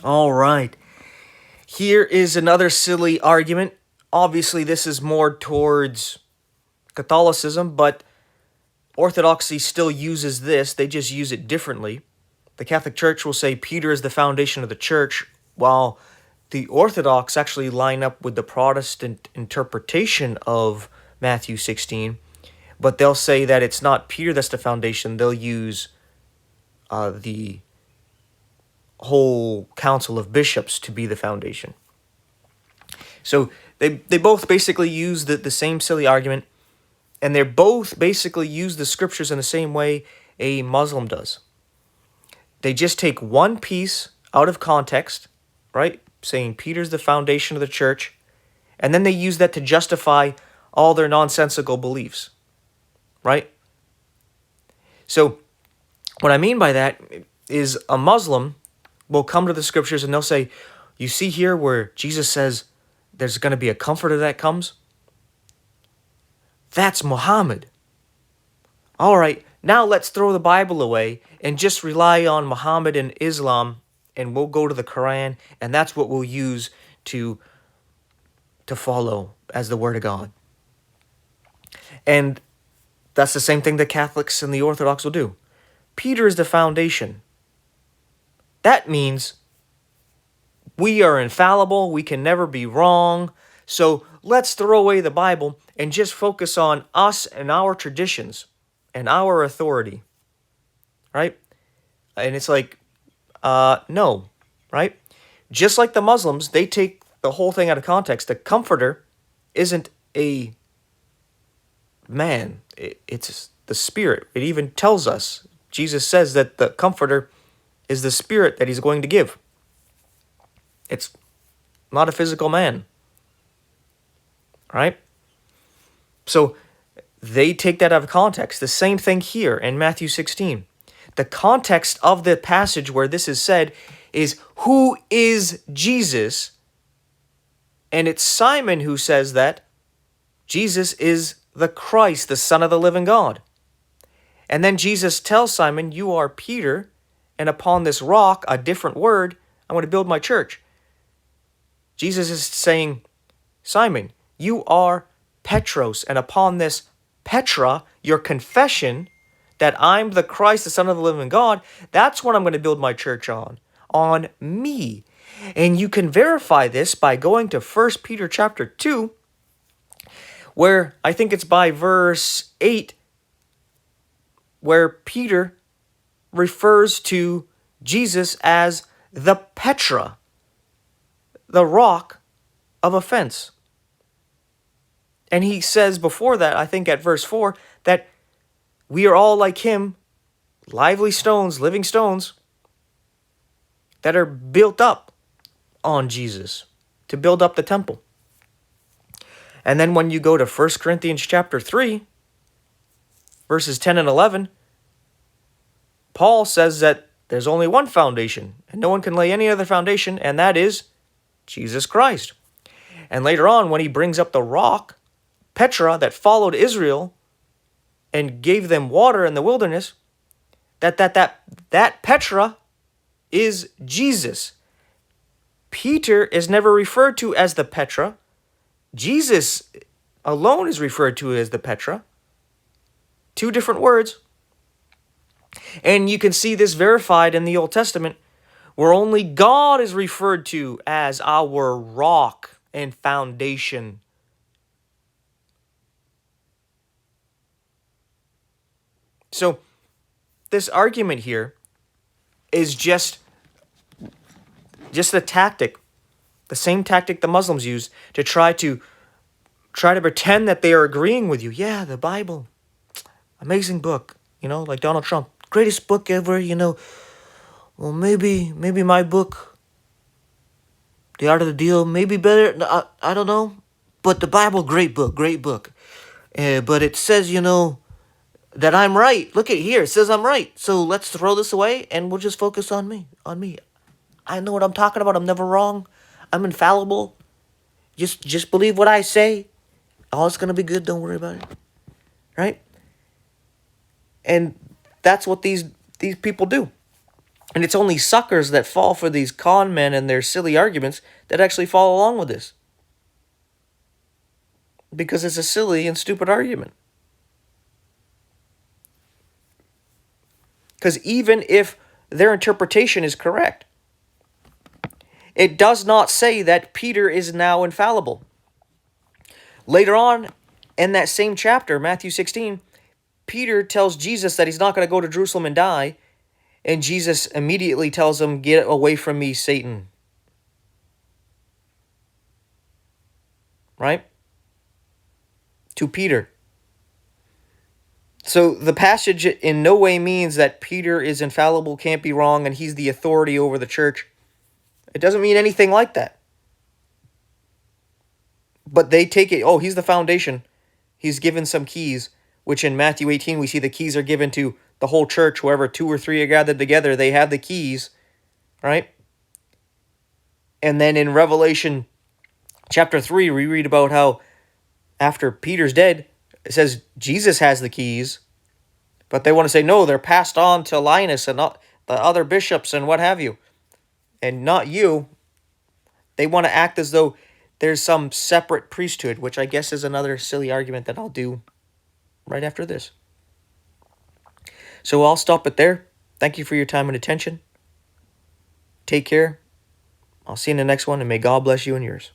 All right. Here is another silly argument. Obviously, this is more towards Catholicism, but Orthodoxy still uses this. They just use it differently. The Catholic Church will say Peter is the foundation of the church, while the Orthodox actually line up with the Protestant interpretation of Matthew 16, but they'll say that it's not Peter that's the foundation. They'll use the whole council of bishops to be the foundation. So they both basically use the same silly argument, and they both basically use the scriptures in the same way a Muslim does. They just take one piece out of context, right? Saying Peter's the foundation of the church, and then they use that to justify all their nonsensical beliefs, right? So what I mean by that is a Muslim will come to the scriptures and they'll say, you see here where Jesus says there's going to be a comforter that comes? That's Muhammad. All right, now let's throw the Bible away and just rely on Muhammad and Islam, and we'll go to the Quran, and that's what we'll use to follow as the Word of God. And that's the same thing the Catholics and the Orthodox will do. Peter is the foundation. That means we are infallible, we can never be wrong, so let's throw away the Bible and just focus on us and our traditions and our authority, right? And it's like, no, right? Just like the Muslims, they take the whole thing out of context. The Comforter isn't a man, it's the Spirit. It even tells us, Jesus says that the Comforter is the Spirit that he's going to give. It's not a physical man, right? So they take that out of context. The same thing here in Matthew 16. The context of the passage where this is said is, who is Jesus? And it's Simon who says that Jesus is the Christ, the Son of the living God. And then Jesus tells Simon, you are Peter, and upon this rock, a different word, I'm going to build my church. Jesus is saying, Simon, you are Petros, and upon this Petra, your confession that I'm the Christ, the Son of the living God, that's what I'm going to build my church on me. And you can verify this by going to 1 Peter chapter 2, where I think it's by verse 8, where Peter refers to Jesus as the Petra, the rock of offense. And he says before that, I think at verse 4, that we are all like him, lively stones, living stones, that are built up on Jesus to build up the temple. And then when you go to 1 Corinthians chapter 3, verses 10 and 11, Paul says that there's only one foundation, and no one can lay any other foundation, and that is Jesus Christ. And later on, when he brings up the rock, Petra, that followed Israel and gave them water in the wilderness, that Petra is Jesus. Peter is never referred to as the Petra. Jesus alone is referred to as the Petra. Two different words. And you can see this verified in the Old Testament, where only God is referred to as our rock and foundation. So this argument here is just the tactic, the same tactic the Muslims use to try to pretend that they are agreeing with you. Yeah, the Bible, amazing book, like Donald Trump, greatest book ever, Well, maybe my book, The Art of the Deal, maybe better. I don't know. But the Bible, great book. But it says, that I'm right. Look at here. It says I'm right. So let's throw this away and we'll just focus on me. I know what I'm talking about. I'm never wrong. I'm infallible. Just believe what I say. All it's going to be good. Don't worry about it. Right? And that's what these people do. And it's only suckers that fall for these con men and their silly arguments that actually follow along with this. Because it's a silly and stupid argument. Because even if their interpretation is correct, it does not say that Peter is now infallible. Later on in that same chapter, Matthew 16, Peter tells Jesus that he's not going to go to Jerusalem and die, and Jesus immediately tells him, "Get away from me, Satan." Right? To Peter. So the passage in no way means that Peter is infallible, can't be wrong, and he's the authority over the church. It doesn't mean anything like that. But they take it, oh, he's the foundation. He's given some keys, which in Matthew 18 we see the keys are given to the whole church. Wherever 2 or 3 are gathered together, they have the keys, right? And then in Revelation chapter 3, we read about how after Peter's dead, it says Jesus has the keys, but they want to say, no, they're passed on to Linus and not the other bishops and what have you, and not you. They want to act as though there's some separate priesthood, which I guess is another silly argument that I'll do right after this. So I'll stop it there. Thank you for your time and attention. Take care. I'll see you in the next one, and may God bless you and yours.